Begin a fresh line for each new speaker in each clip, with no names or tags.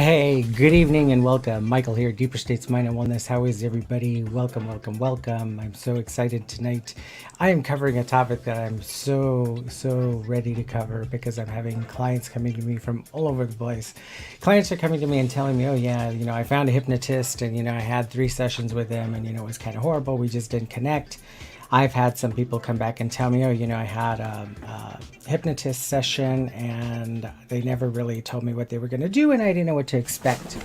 Hey, good evening and welcome. Michael here, Deeper States Mind and Wellness. How is everybody? Welcome, welcome, welcome. I'm so excited tonight. I am covering a topic that I'm so ready to cover because I'm having clients coming to me from all over the place. Clients are coming to me and telling me, oh yeah, I found a hypnotist and, I had 3 sessions with him and, it was kind of horrible. We just didn't connect. I've had some people come back and tell me, oh, I had a hypnotist session and they never really told me what they were going to do and I didn't know what to expect.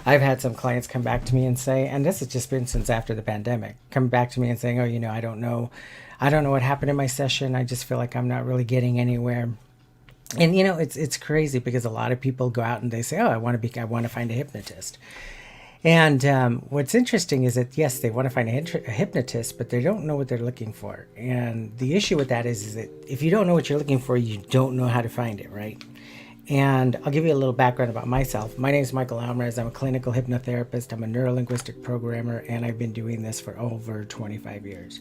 I've had some clients come back to me and say, and this has just been since after the pandemic, come back to me and saying, oh, I don't know. I don't know what happened in my session. I just feel like I'm not really getting anywhere. And it's crazy because a lot of people go out and they say, oh, I want to find a hypnotist. And what's interesting is that, yes, they want to find a hypnotist, but they don't know what they're looking for. And the issue with that is that if you don't know what you're looking for, you don't know how to find it, right? And I'll give you a little background about myself. My name is Michael Alvarez. I'm a clinical hypnotherapist. I'm a neurolinguistic programmer, and I've been doing this for over 25 years.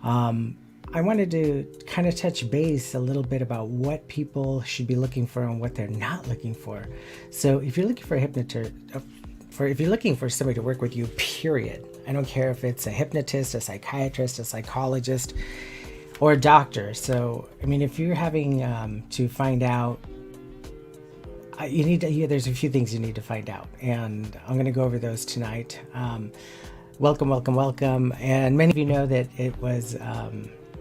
I wanted to kind of touch base a little bit about what people should be looking for and what they're not looking for. So if you're looking for a hypnotist, if you're looking for somebody to work with you, period. I don't care if it's a hypnotist, a psychiatrist, a psychologist, or a doctor. So, if you're having to find out, there's a few things you need to find out. And I'm going to go over those tonight. Welcome. And many of you know that it was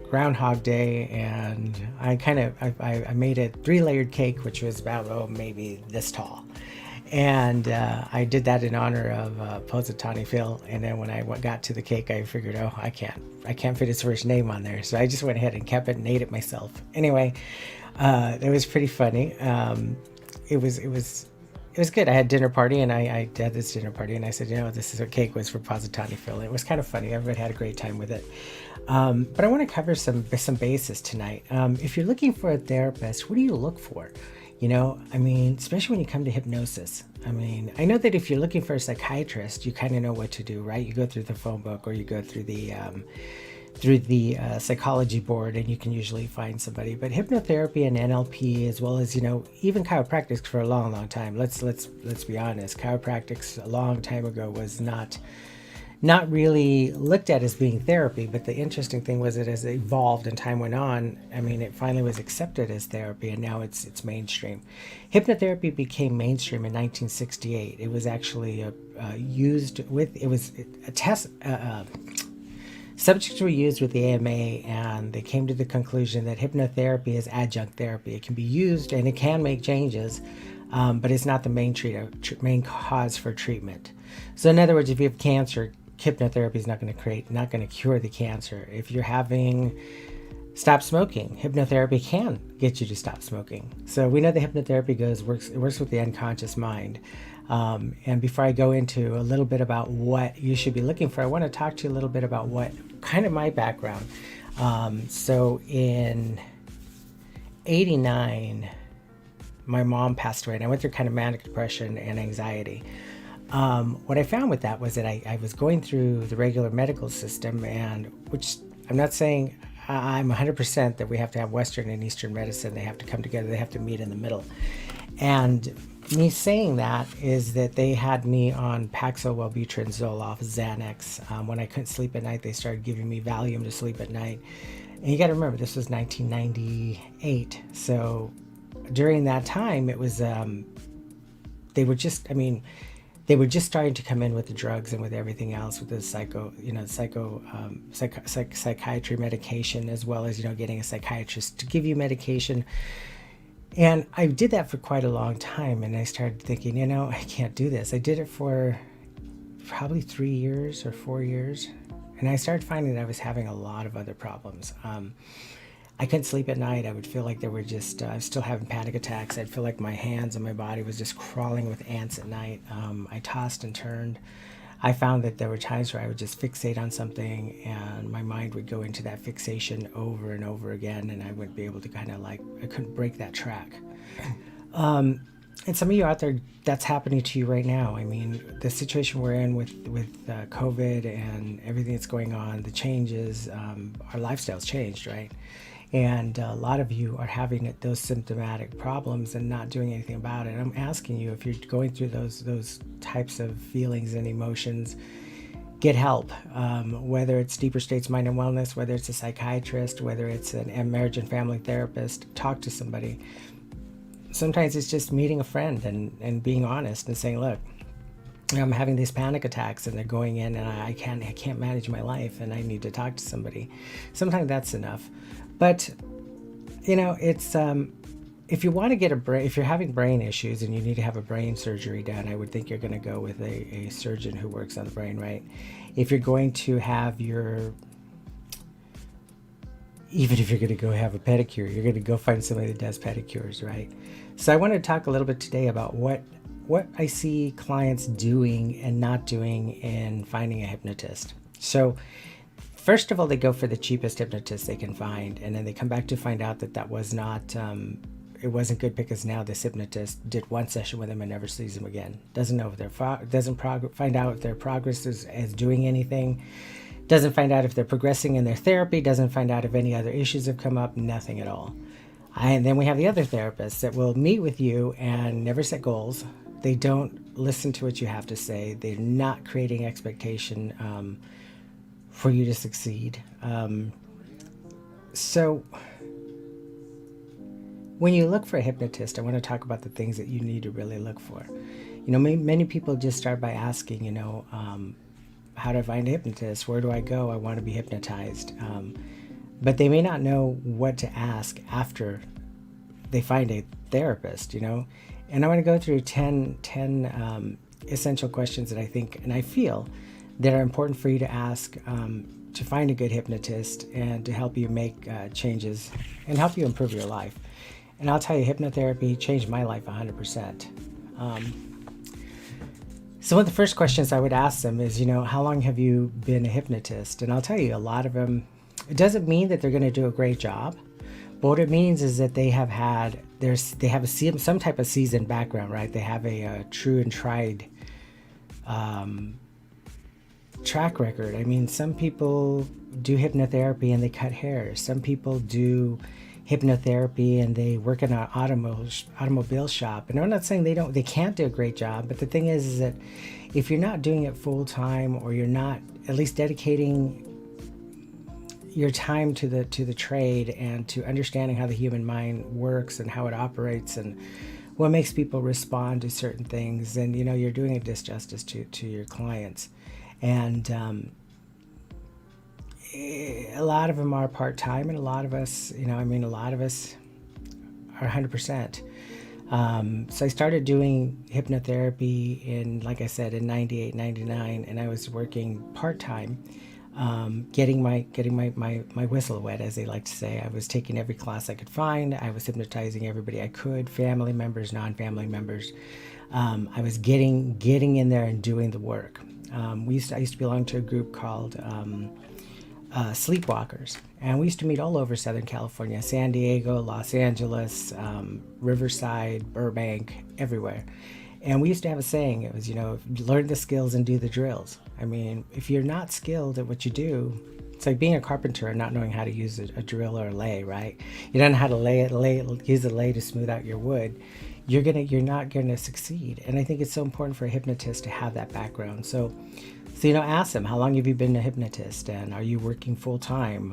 Groundhog Day, and I made a 3-layered cake, which was about, maybe this tall. And I did that in honor of Positani Phil. And then when I got to the cake, I figured, I can't fit his first name on there. So I just went ahead and kept it and ate it myself. Anyway, it was pretty funny. It was good. I had dinner party and I had this dinner party and I said, this is what cake was for Positani Phil. It was kind of funny. Everybody had a great time with it. But I want to cover some bases tonight. If you're looking for a therapist, what do you look for? Especially when you come to hypnosis. I know that if you're looking for a psychiatrist, you kind of know what to do, right? You go through the phone book or you go through the psychology board and you can usually find somebody. But hypnotherapy and NLP, as well as, even chiropractic for a long time. Let's be honest. Chiropractic a long time ago was not really looked at as being therapy, but the interesting thing was that as it evolved and time went on, it finally was accepted as therapy, and now it's mainstream. Hypnotherapy became mainstream in 1968. It was actually subjects were used with the AMA, and they came to the conclusion that hypnotherapy is adjunct therapy. It can be used and it can make changes, but it's not the main cause for treatment. So in other words, if you have cancer, hypnotherapy is not going to cure the cancer. If you're having stop smoking, hypnotherapy can get you to stop smoking. So we know that hypnotherapy works with the unconscious mind. And before I go into a little bit about what you should be looking for, I want to talk to you a little bit about what kind of my background. So in '89, my mom passed away, and I went through kind of manic depression and anxiety. What I found with that was that I was going through the regular medical system, and which I'm not saying I'm 100% that we have to have Western and Eastern medicine. They have to come together. They have to meet in the middle. And me saying that is that they had me on Paxil, Wellbutrin, Zoloft, Xanax. When I couldn't sleep at night, they started giving me Valium to sleep at night. And you got to remember, this was 1998. So during that time, it was they were just starting to come in with the drugs and with everything else, with the psychiatry medication, as well as, getting a psychiatrist to give you medication. And I did that for quite a long time. And I started thinking, I can't do this. I did it for probably 3 years or 4 years. And I started finding that I was having a lot of other problems. I couldn't sleep at night. I would feel like I was still having panic attacks. I'd feel like my hands and my body was just crawling with ants at night. I tossed and turned. I found that there were times where I would just fixate on something and my mind would go into that fixation over and over again, and I wouldn't be able to I couldn't break that track. And some of you out there, that's happening to you right now. The situation we're in with COVID and everything that's going on, the changes, our lifestyle's changed, right? And a lot of you are having those symptomatic problems and not doing anything about it. I'm asking you, if you're going through those types of feelings and emotions, get help. Whether it's Deeper States Mind and Wellness, whether it's a psychiatrist, whether it's a marriage and family therapist, talk to somebody. Sometimes it's just meeting a friend and being honest and saying, look, I'm having these panic attacks and they're going in and I can't manage my life and I need to talk to somebody. Sometimes that's enough. But it's if you want to get if you're having brain issues and you need to have a brain surgery done, I would think you're going to go with a surgeon who works on the brain, right? If you're going to have even if you're going to go have a pedicure, you're going to go find somebody that does pedicures, right? So I want to talk a little bit today about what I see clients doing and not doing in finding a hypnotist. So first of all, they go for the cheapest hypnotist they can find, and then they come back to find out that was not, it wasn't good, because now this hypnotist did one session with them and never sees them again. Doesn't know if they're find out if their progress is doing anything. Doesn't find out if they're progressing in their therapy. Doesn't find out if any other issues have come up. Nothing at all. And then we have the other therapists that will meet with you and never set goals. They don't listen to what you have to say. They're not creating expectation for you to succeed. So when you look for a hypnotist, I want to talk about the things that you need to really look for. Many people just start by asking, how do I find a hypnotist? Where do I go? I want to be hypnotized. But they may not know what to ask after they find a therapist, And I want to go through 10 essential questions that I think and I feel that are important for you to ask to find a good hypnotist and to help you make changes and help you improve your life. And I'll tell you, hypnotherapy changed my life 100%. So one of the first questions I would ask them is, how long have you been a hypnotist? And I'll tell you, a lot of them, it doesn't mean that they're going to do a great job, but what it means is that they have some type of seasoned background, right? They have a true and tried track record. I mean, some people do hypnotherapy and they cut hair. Some people do hypnotherapy and they work in an automobile shop. And I'm not saying they can't do a great job, but the thing is that if you're not doing it full time, or you're not at least dedicating your time to the trade and to understanding how the human mind works and how it operates and what makes people respond to certain things, then you're doing a disjustice to your clients. And a lot of them are part-time, and a lot of us are 100%. So I started doing hypnotherapy in, like I said, in 98, 99, and I was working part-time, getting my whistle wet, as they like to say. I was taking every class I could find. I was hypnotizing everybody I could, family members, non-family members. I was getting in there and doing the work. I used to belong to a group called Sleepwalkers, and we used to meet all over Southern California, San Diego, Los Angeles, Riverside, Burbank, everywhere. And we used to have a saying. It was, learn the skills and do the drills. I mean, if you're not skilled at what you do, it's like being a carpenter and not knowing how to use a drill or a lay, right? You don't know how to use a lay to smooth out your wood. You're not gonna succeed. And I think it's so important for a hypnotist to have that background. So ask them, how long have you been a hypnotist, and are you working full time?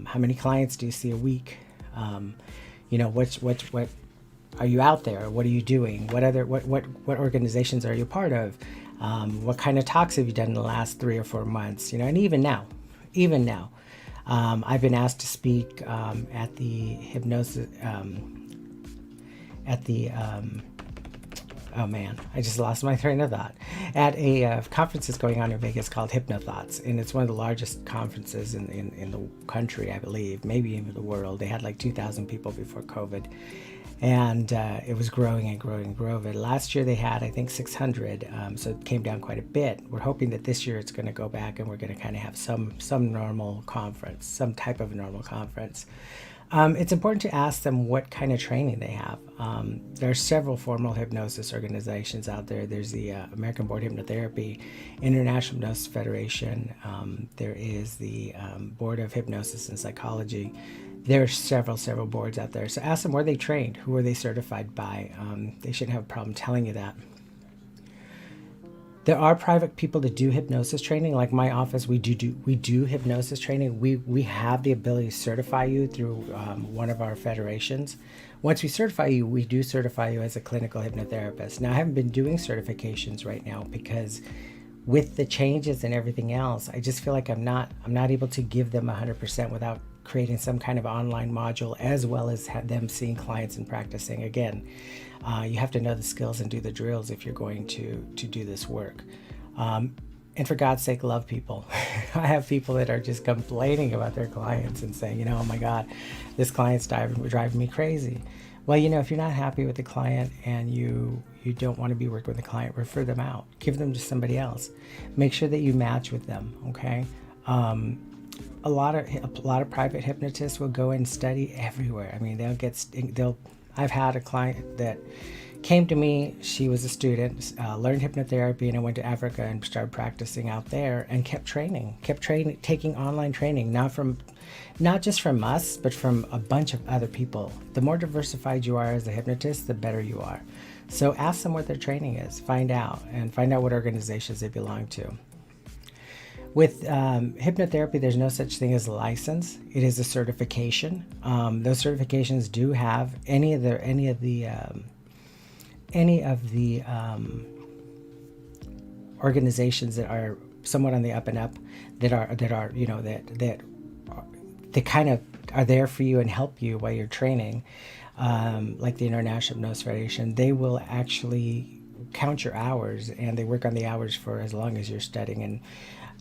How many clients do you see a week? What are you out there? What are you doing? What organizations are you part of? What kind of talks have you done in the last 3 or 4 months? And even now, I've been asked to speak at the Hypnosis. Oh man, I just lost my train of thought. At a conference that's going on in Vegas called Hypnothoughts, and it's one of the largest conferences in the country, I believe, maybe even the world. They had like 2,000 people before COVID, and it was growing and growing and growing. Last year they had, I think, 600, so it came down quite a bit. We're hoping that this year it's going to go back and we're going to kind of have some normal conference, some type of a normal conference. It's important to ask them what kind of training they have. There are several formal hypnosis organizations out there. There's the American Board of Hypnotherapy, International Hypnosis Federation. There is the Board of Hypnosis and Psychology. There are several boards out there. So ask them where they trained, who are they certified by. They shouldn't have a problem telling you that. There are private people that do hypnosis training, like my office. We do hypnosis training. We have the ability to certify you through one of our federations. Once we certify you, we do certify you as a clinical hypnotherapist. Now, I haven't been doing certifications right now because with the changes and everything else, I just feel like I'm not able to give them 100% without creating some kind of online module, as well as have them seeing clients and practicing. Again, you have to know the skills and do the drills if you're going to do this work. And for God's sake, love people. I have people that are just complaining about their clients and saying, oh my God, this client's driving me crazy. Well, if you're not happy with the client and you don't want to be working with the client, refer them out. Give them to somebody else. Make sure that you match with them, okay? A lot of private hypnotists will go and study everywhere. I mean, I've had a client that came to me. She was a student, learned hypnotherapy, and I went to Africa and started practicing out there and kept training, taking online training, not just from us, but from a bunch of other people. The more diversified you are as a hypnotist, the better you are. So ask them what their training is, find out what organizations they belong to. With hypnotherapy, there's no such thing as a license. It is a certification. Those certifications do have any of the organizations that are somewhat on the up and up, that kind of are there for you and help you while you're training, like the International Hypnosis Federation. They will actually count your hours, and they work on the hours for as long as you're studying. And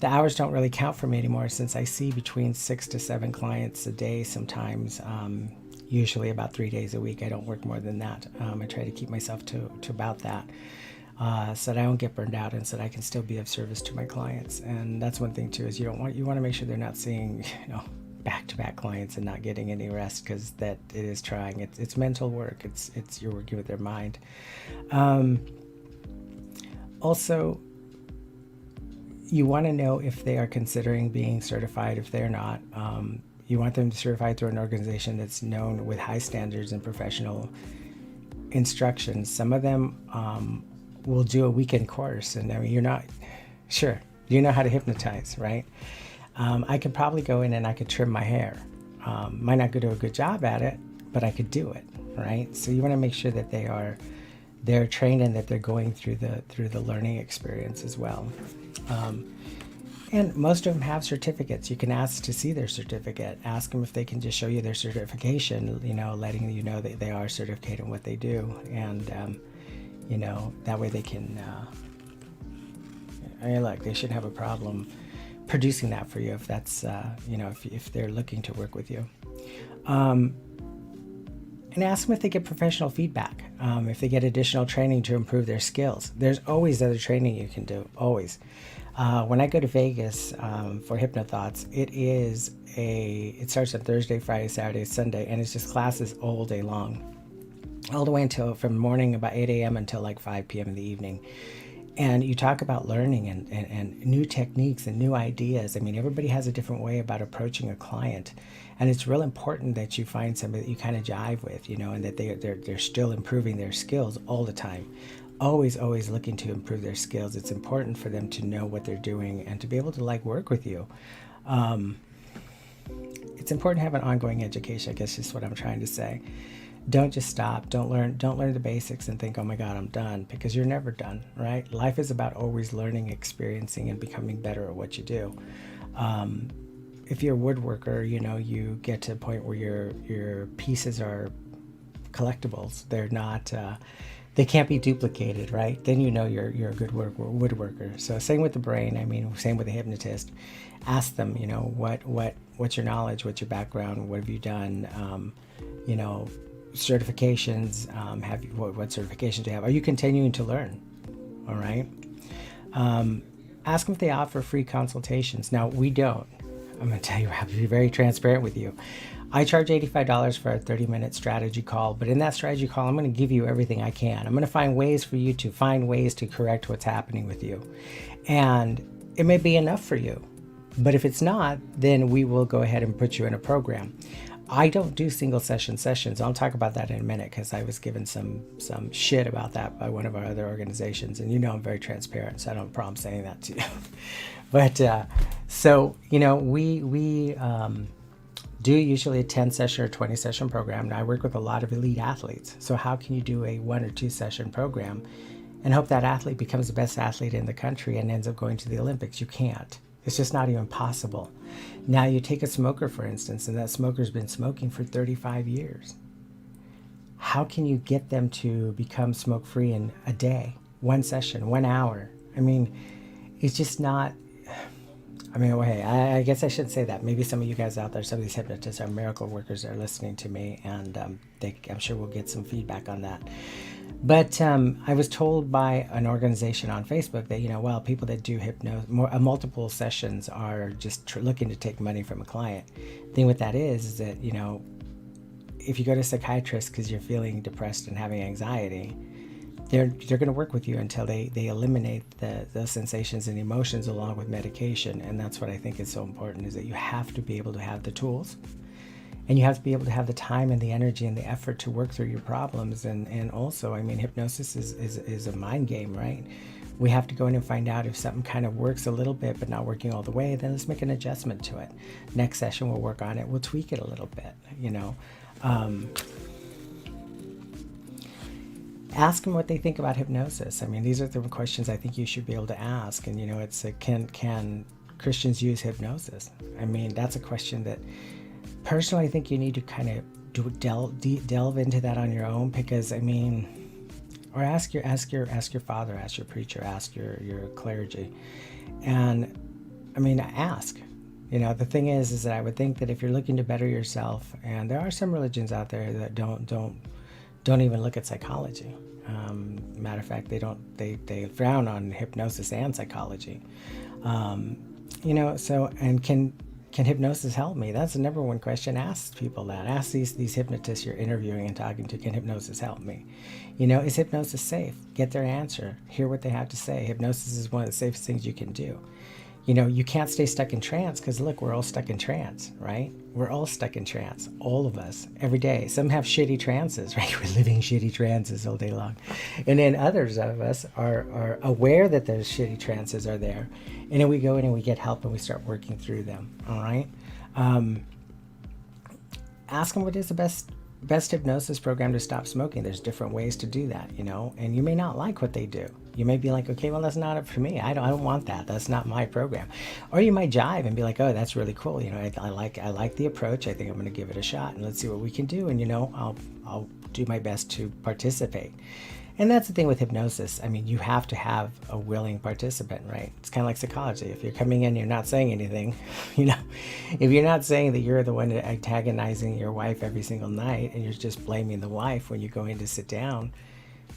the hours don't really count for me anymore, since I see between 6 to 7 clients a day sometimes, usually about 3 days a week. I don't work more than that. I try to keep myself to about that, so that I don't get burned out and so that I can still be of service to my clients. And that's one thing too, is you want to make sure they're not seeing back-to-back clients and not getting any rest, because that it is trying. It's mental work. It's you're working with their mind. Also, you want to know if they are considering being certified. If they're not, you want them to certify through an organization that's known with high standards and professional instructions. Some of them will do a weekend course, and I mean, you're not sure. You know how to hypnotize, right? I could probably go in and I could trim my hair. Might not do a good job at it, but I could do it, right? So you want to make sure that they're trained and that they're going through the learning experience as well. And most of them have certificates. You can ask to see their certificate. Ask them if they can just show you their certification, letting you know that they are certificated in what they do. And, that way they can, look, they shouldn't have a problem producing that for you if that's, if they're looking to work with you. And ask them if they get professional feedback, if they get additional training to improve their skills. There's always other training you can do, always. When I go to Vegas for Hypnothoughts, it starts on Thursday, Friday, Saturday, Sunday, and it's just classes all day long, all the way from morning about 8 a.m. until like 5 p.m. in the evening. And you talk about learning and new techniques and new ideas. I mean, everybody has a different way about approaching a client. And it's real important that you find somebody that you kind of jive with, and that they're still improving their skills all the time. Always looking to improve their skills. It's important for them to know what they're doing and to be able to work with you. It's important to have an ongoing education, I guess is what I'm trying to say. Don't just stop. Don't learn the basics and think, oh my God, I'm done, because you're never done, right? Life is about always learning, experiencing, and becoming better at what you do. If you're a woodworker, you get to a point where your pieces are collectibles. They're not, they can't be duplicated, right? Then you're a good woodworker. So same with the brain. Same with the hypnotist. Ask them, what's your knowledge? What's your background? What have you done? Certifications. What certifications do you have? Are you continuing to learn? All right. Ask them if they offer free consultations. Now, we don't. I'm going to tell you, I have to be very transparent with you. I charge $85 for a 30-minute strategy call, but in that strategy call, I'm going to give you everything I can. I'm going to find ways for you to find ways to correct what's happening with you. And it may be enough for you, but if it's not, then we will go ahead and put you in a program. I don't do single sessions. I'll talk about that in a minute because I was given some shit about that by one of our other organizations. And I'm very transparent, so I don't have a problem saying that to you. But so, we do usually a 10 session or 20 session program. And I work with a lot of elite athletes. So how can you do a 1 or 2 session program and hope that athlete becomes the best athlete in the country and ends up going to the Olympics? You can't. It's just not even possible. Now you take a smoker, for instance, and that smoker's been smoking for 35 years. How can you get them to become smoke-free in a day, 1 session, 1 hour? I mean, it's just not... okay, I guess I shouldn't say that. Maybe some of you guys out there, some of these hypnotists are miracle workers that are listening to me, and I'm sure we'll get some feedback on that. But I was told by an organization on Facebook that, people that do multiple sessions are just looking to take money from a client. The thing with that is that, if you go to a psychiatrist because you're feeling depressed and having anxiety, they're going to work with you until they eliminate those sensations and emotions along with medication. And that's what I think is so important, is that you have to be able to have the tools. And you have to be able to have the time and the energy and the effort to work through your problems. And also, hypnosis is a mind game, right? We have to go in and find out if something kind of works a little bit but not working all the way, then let's make an adjustment to it. Next session, we'll work on it. We'll tweak it a little bit, Ask them what they think about hypnosis. These are the questions I think you should be able to ask. And, it's can Christians use hypnosis? That's a question that... Personally, I think you need to kind of delve into that on your own, because or ask your father, ask your preacher, ask your clergy, and ask. The thing is that I would think that if you're looking to better yourself, and there are some religions out there that don't even look at psychology. Matter of fact, they frown on hypnosis and psychology. Can hypnosis help me? That's the number one question. Ask people that. Ask these hypnotists you're interviewing and talking to, can hypnosis help me? Is hypnosis safe? Get their answer. Hear what they have to say. Hypnosis is one of the safest things you can do. You can't stay stuck in trance because, look, we're all stuck in trance, right? We're all stuck in trance, all of us, every day. Some have shitty trances, right? We're living shitty trances all day long. And then others of us are aware that those shitty trances are there. And then we go in and we get help and we start working through them, all right? Ask them what is the best hypnosis program to stop smoking. There's different ways to do that, and you may not like what they do. You may be like, okay, well, that's not it for me. I don't want that. That's not my program. Or you might jive and be like, oh, that's really cool. I like the approach. I think I'm going to give it a shot and let's see what we can do. And I'll do my best to participate. And that's the thing with hypnosis. You have to have a willing participant, right? It's kind of like psychology. If you're coming in, you're not saying anything, if you're not saying that you're the one antagonizing your wife every single night and you're just blaming the wife when you go in to sit down,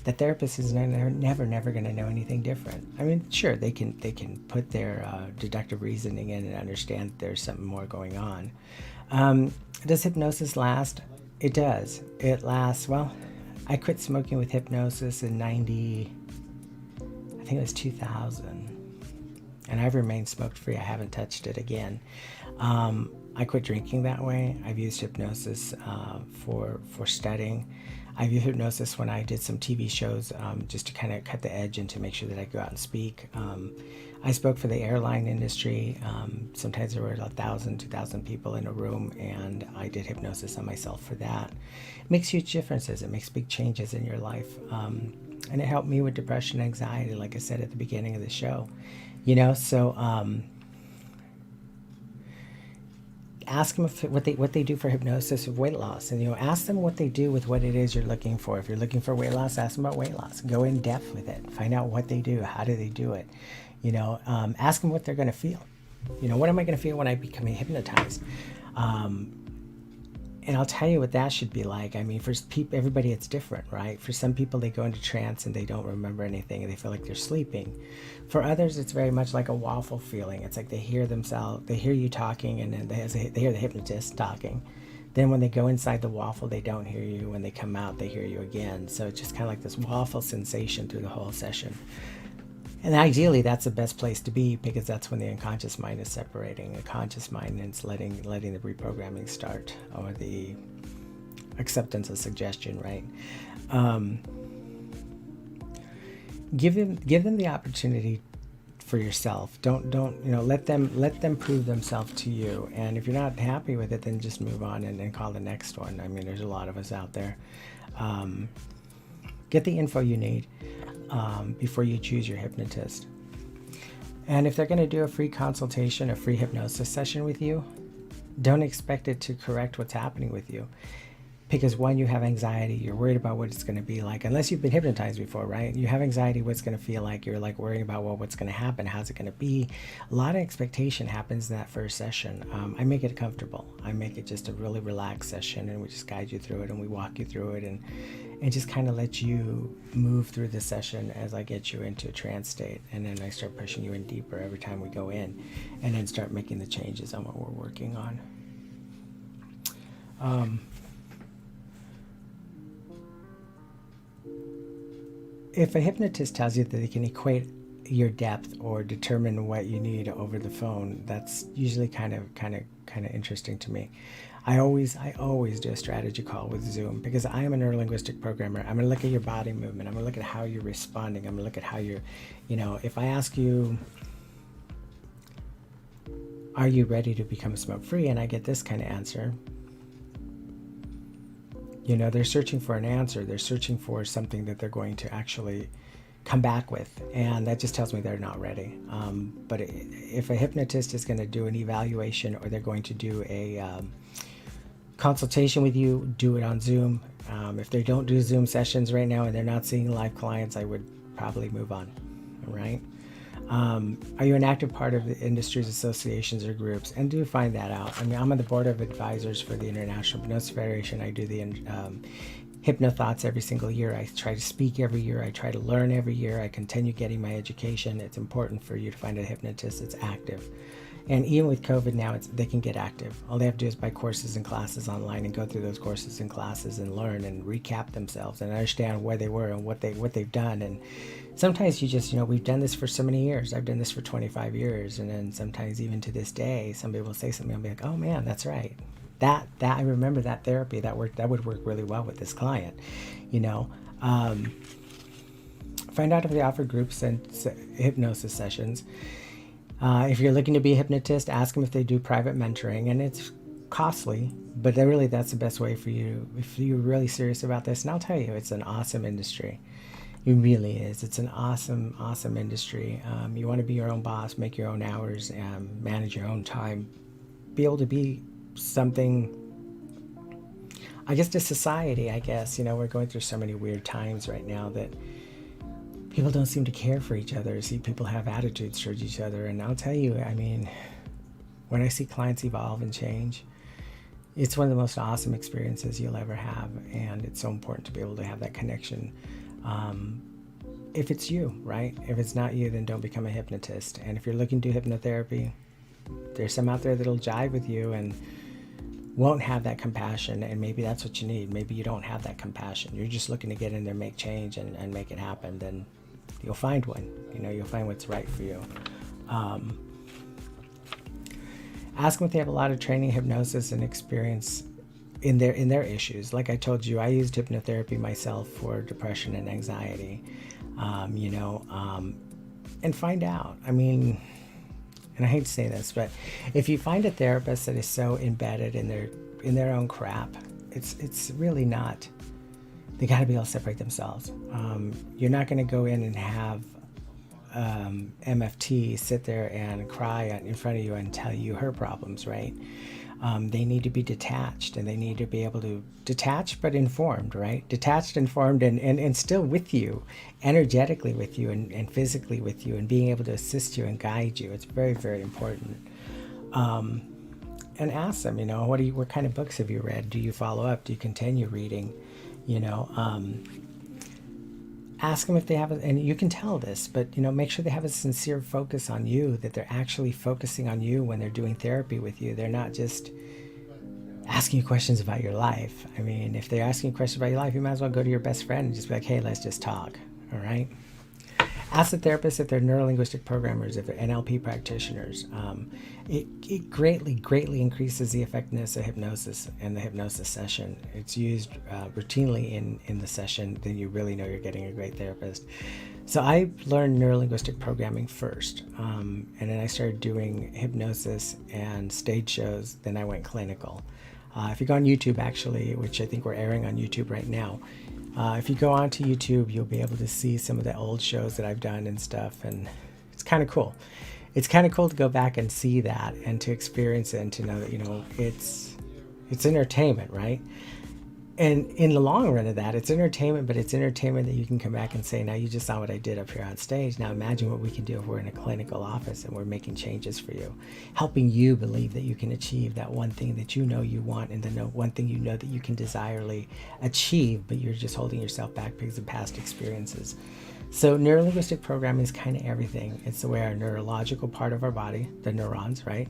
the therapist is never going to know anything different. Sure, they can put their deductive reasoning in and understand that there's something more going on. Does hypnosis last? It does. It lasts, well, I quit smoking with hypnosis in I think it was 2000. And I've remained smoke-free. I haven't touched it again. I quit drinking that way. I've used hypnosis for studying. I've used hypnosis when I did some TV shows just to kind of cut the edge and to make sure that I go out and speak. I spoke for the airline industry. Sometimes there were 1,000, 2,000 people in a room, and I did hypnosis on myself for that. It makes huge differences. It makes big changes in your life. And it helped me with depression and anxiety, like I said at the beginning of the show. Ask them what they do for hypnosis of weight loss, and ask them what they do with what it is you're looking for. If you're looking for weight loss, ask them about weight loss. Go in depth with it. Find out what they do. How do they do it? Ask them what they're going to feel. What am I going to feel when I become hypnotized? And I'll tell you what that should be like. For everybody it's different, right? For some people, they go into trance and they don't remember anything and they feel like they're sleeping. For others, it's very much like a waffle feeling. It's like they hear you talking, and then they hear the hypnotist talking. Then when they go inside the waffle, they don't hear you. When they come out, they hear you again. So it's just kind of like this waffle sensation through the whole session. And ideally, that's the best place to be, because that's when the unconscious mind is separating. The conscious mind is letting the reprogramming start, or the acceptance of suggestion, right? Give them the opportunity for yourself. Don't let them prove themselves to you. And if you're not happy with it, then just move on and then call the next one. I mean, there's a lot of us out there. Get the info you need before you choose your hypnotist. And if they're going to do a free consultation, a free hypnosis session with you, don't expect it to correct what's happening with you. Because one, you have anxiety, you're worried about what it's going to be like, unless you've been hypnotized before, right? You have anxiety, what's going to feel like, you're like worrying about, well, what's going to happen, how's it going to be? A lot of expectation happens in that first session. I make it comfortable. I make it just a really relaxed session, and we just guide you through it, and we walk you through it, and just kind of let you move through the session as I get you into a trance state. And then I start pushing you in deeper every time we go in, and then start making the changes on what we're working on. If a hypnotist tells you that they can equate your depth or determine what you need over the phone, that's usually kind of interesting to me. I always do a strategy call with Zoom, because I am a neurolinguistic programmer. I'm going to look at your body movement. I'm going to look at how you're responding. I'm going to look at how you're, if I ask you, are you ready to become smoke-free? And I get this kind of answer. They're searching for an answer. They're searching for something that they're going to actually come back with. And that just tells me they're not ready. But if a hypnotist is going to do an evaluation, or they're going to do a consultation with you, do it on Zoom. If they don't do Zoom sessions right now and they're not seeing live clients, I would probably move on, all right? Are you an active part of the industries, associations, or groups? And do find that out. I mean, I'm on the board of advisors for the International Hypnosis Federation. I do the Hypnothoughts every single year. I try to speak every year. I try to learn every year. I continue getting my education. It's important for you to find a hypnotist that's active. And even with COVID now, they can get active. All they have to do is buy courses and classes online and go through those courses and classes and learn and recap themselves and understand where they were and what they've done. And sometimes you just, we've done this for so many years. I've done this for 25 years. And then sometimes even to this day, somebody will say something. I'll be like, oh man, that's right. That I remember that therapy that would work really well with this client. Find out if they offer groups and hypnosis sessions. If you're looking to be a hypnotist, ask them if they do private mentoring, and it's costly, but that's the best way for you if you're really serious about this. And I'll tell you, it's an awesome industry. It really is. It's an awesome, awesome industry. You want to be your own boss, make your own hours, and manage your own time. Be able to be something, I guess, to society, I guess. We're going through so many weird times right now that people don't seem to care for each other. See, people have attitudes towards each other. And I'll tell you, I mean, when I see clients evolve and change, it's one of the most awesome experiences you'll ever have. And it's so important to be able to have that connection. If it's you, right? If it's not you, then don't become a hypnotist. And if you're looking to do hypnotherapy, there's some out there that'll jive with you and won't have that compassion, and maybe that's what you need. Maybe you don't have that compassion. You're just looking to get in there, make change, and make it happen. Then you'll find one. You'll find what's right for you. Ask them if they have a lot of training, hypnosis, and experience in their issues. Like I told you, I used hypnotherapy myself for depression and anxiety. And find out. I mean, and I hate to say this, but if you find a therapist that is so embedded in their own crap, it's really not. They got to be able to separate themselves. You're not going to go in and have MFT sit there and cry in front of you and tell you her problems, right? They need to be detached, and they need to be able to detach but informed, right? Detached, informed, and still with you, energetically with you, and physically with you, and being able to assist you and guide you. It's very, very important. And ask them, what kind of books have you read? Do you follow up? Do you continue reading? Ask them if they have, and you can tell this, but make sure they have a sincere focus on you, that they're actually focusing on you when they're doing therapy with you. They're not just asking you questions about your life. I mean, if they're asking you questions about your life, you might as well go to your best friend and just be like, hey, let's just talk. All right. Ask the therapist if they're neurolinguistic programmers, if they're NLP practitioners. It greatly increases the effectiveness of hypnosis and the hypnosis session. It's used routinely in the session. Then you really know you're getting a great therapist. So I learned neurolinguistic programming first, and then I started doing hypnosis and stage shows. Then I went clinical. If you go on YouTube, actually, which I think we're airing on YouTube right now, if you go onto YouTube, you'll be able to see some of the old shows that I've done and stuff, and it's kind of cool. It's kind of cool to go back and see that and to experience it and to know that, you know, it's entertainment, right? And in the long run of that, it's entertainment, but it's entertainment that you can come back and say, now you just saw what I did up here on stage. Now imagine what we can do if we're in a clinical office and we're making changes for you, helping you believe that you can achieve that one thing that you know you want and the one thing you know that you can desirably achieve, but you're just holding yourself back because of past experiences. So neurolinguistic programming is kind of everything. It's the way our neurological part of our body, the neurons, right?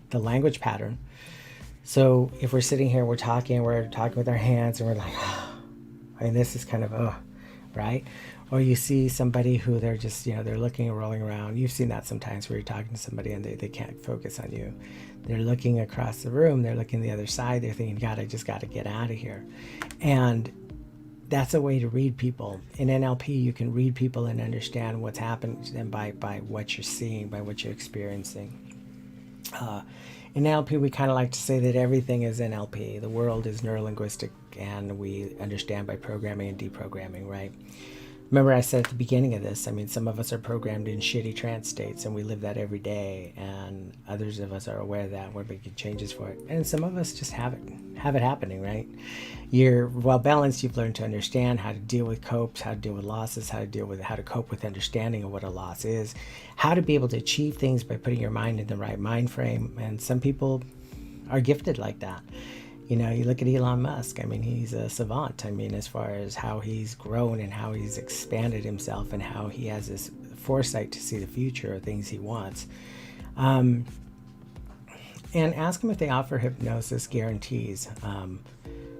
The language pattern. So if we're sitting here, we're talking with our hands and we're like, I mean, this is kind of, right? Or you see somebody who they're just, you know, they're looking and rolling around. You've seen that sometimes where you're talking to somebody and they can't focus on you. They're looking across the room. They're looking the other side. They're thinking, God, I just got to get out of here. And that's a way to read people. In NLP, you can read people and understand what's happened to them by what you're seeing, by what you're experiencing. In NLP, we kind of like to say that everything is NLP. The world is neurolinguistic, and we understand by programming and deprogramming, right? Remember I said at the beginning of this, I mean, some of us are programmed in shitty trance states, and we live that every day, and others of us are aware of that. We're making changes for it. And some of us just have it happening, right? You're well balanced. You've learned to understand how to deal with copes, how to deal with losses, how to cope with understanding of what a loss is, how to be able to achieve things by putting your mind in the right mind frame. And some people are gifted like that. You know, you look at Elon Musk. I mean, he's a savant. I mean, as far as how he's grown and how he's expanded himself and how he has this foresight to see the future of things he wants. And ask them if they offer hypnosis guarantees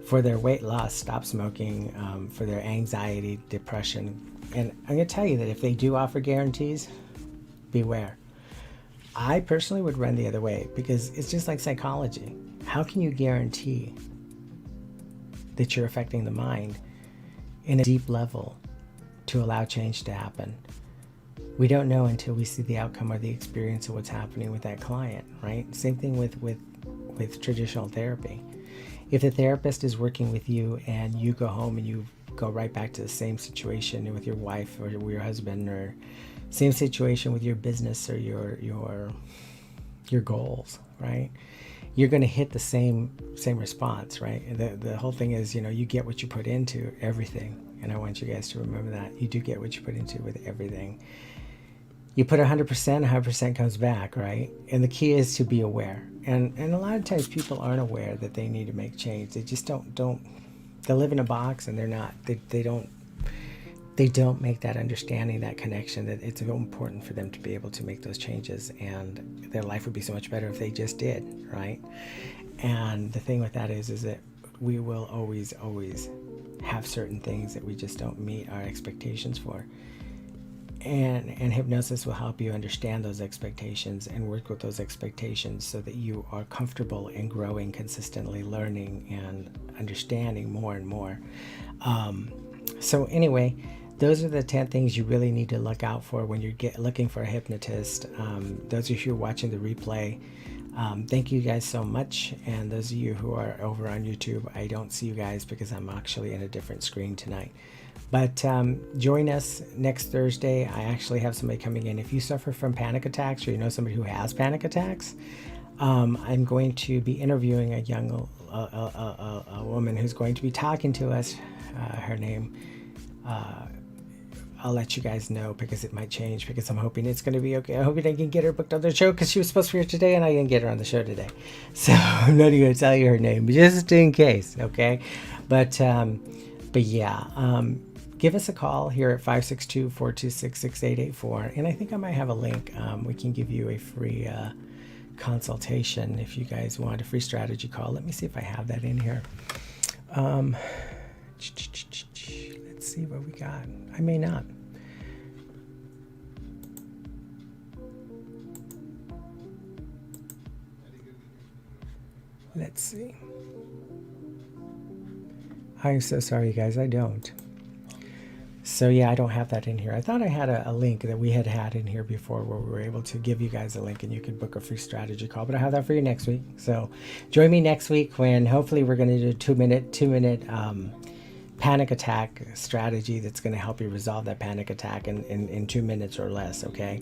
for their weight loss, stop smoking, for their anxiety, depression. And I'm going to tell you that if they do offer guarantees, beware. I personally would run the other way because it's just like psychology. How can you guarantee that you're affecting the mind in a deep level to allow change to happen? We don't know until we see the outcome or the experience of what's happening with that client, right? Same thing with traditional therapy. If the therapist is working with you and you go home and you go right back to the same situation with your wife or your husband, or same situation with your business or your goals, right? You're going to hit the same response, right? The whole thing is, you know, you get what you put into everything. And I want you guys to remember that. You do get what you put into with everything. You put 100%, 100% comes back, right? And the key is to be aware. And a lot of times people aren't aware that they need to make change. They just don't they live in a box and they're not, they don't make that understanding, that connection, that it's so important for them to be able to make those changes, and their life would be so much better if they just did, right? And the thing with that is that we will always have certain things that we just don't meet our expectations for. And hypnosis will help you understand those expectations and work with those expectations so that you are comfortable in growing consistently, learning and understanding more and more. So anyway, those are the 10 things you really need to look out for when you're looking for a hypnotist. Those of you who are watching the replay, thank you guys so much. And those of you who are over on YouTube, I don't see you guys because I'm actually in a different screen tonight. But join us next Thursday. I actually have somebody coming in. If you suffer from panic attacks or you know somebody who has panic attacks, I'm going to be interviewing a young a woman who's going to be talking to us. Her name, I'll let you guys know because it might change, because I'm hoping it's going to be okay. I hope I can get her booked on the show because she was supposed to be here today and I didn't get her on the show today. So I'm not even going to tell you her name, just in case, okay? But yeah, give us a call here at 562-426-6884. And I think I might have a link. We can give you a free consultation if you guys want a free strategy call. Let me see if I have that in here. Let's see what we got. I may not. Let's see. I'm so sorry, you guys. I don't. So yeah, I don't have that in here. I thought I had a link that we had in here before where we were able to give you guys a link and you could book a free strategy call, but I have that for you next week. So join me next week when hopefully we're going to do a two minute panic attack strategy that's going to help you resolve that panic attack in 2 minutes or less. Okay.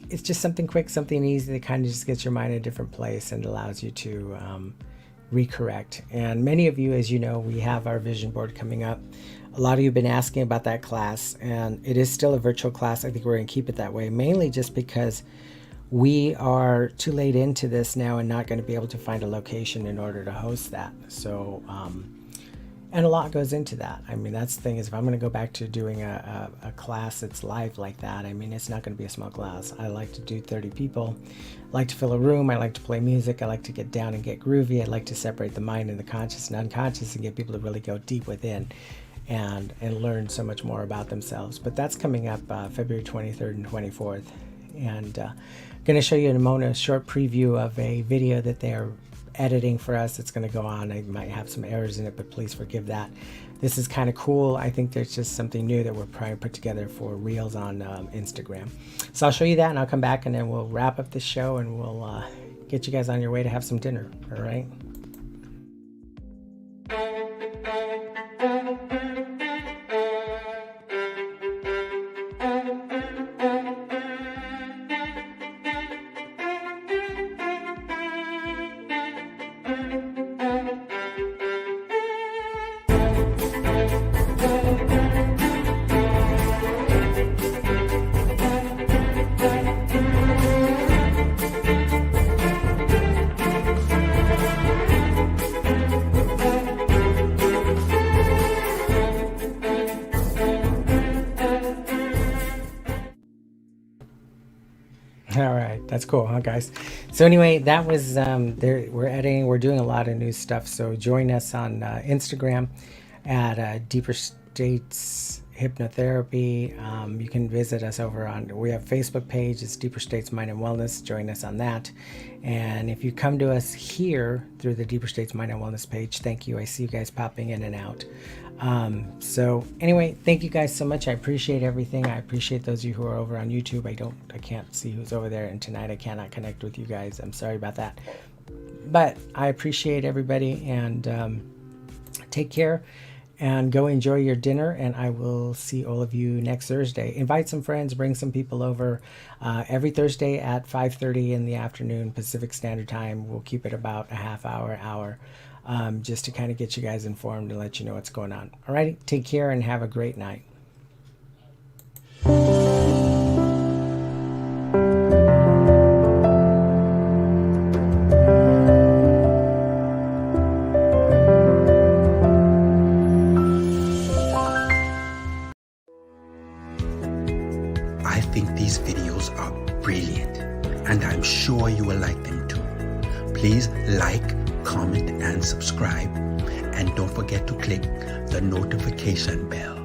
It's just something quick, something easy that kind of just gets your mind in a different place and allows you to recorrect. And many of you, as you know, we have our vision board coming up. A lot of you have been asking about that class, and it is still a virtual class. I think we're going to keep it that way, mainly just because we are too late into this now and not going to be able to find a location in order to host that. So, and a lot goes into that. I mean, that's the thing is, if I'm going to go back to doing a class that's live like that, I mean, it's not going to be a small class. I like to do 30 people. I like to fill a room. I like to play music. I like to get down and get groovy. I like to separate the mind and the conscious and unconscious and get people to really go deep within and learn so much more about themselves. But that's coming up February 23rd and 24th. And I'm going to show you in a moment a short preview of a video that they are editing for us. It's going to go on. I might have some errors in it, but please forgive that. This is kind of cool. I think there's just something new that we're trying to put together for Reels on Instagram. So I'll show you that and I'll come back and then we'll wrap up the show and we'll get you guys on your way to have some dinner. All right. All right, that's cool, huh, guys? So anyway, that was there. We're editing. We're doing a lot of new stuff. So join us on Instagram at Deeper States Hypnotherapy. You can visit us over on. We have a Facebook page. It's Deeper States Mind and Wellness. Join us on that. And if you come to us here through the Deeper States Mind and Wellness page, thank you. I see you guys popping in and out. So anyway, thank you guys so much. I appreciate everything. I appreciate those of you who are over on YouTube. I can't see who's over there, and tonight I cannot connect with you guys. I'm sorry about that, but I appreciate everybody, and take care and go enjoy your dinner, and I will see all of you next Thursday. Invite some friends, bring some people over. Every Thursday at 5:30 in the afternoon Pacific Standard Time. We'll keep it about a half hour, just to kind of get you guys informed and let you know what's going on. All right, take care and have a great night.
I think these videos are brilliant, and I'm sure you will like them too. Please like, comment, and subscribe, and don't forget to click the notification bell.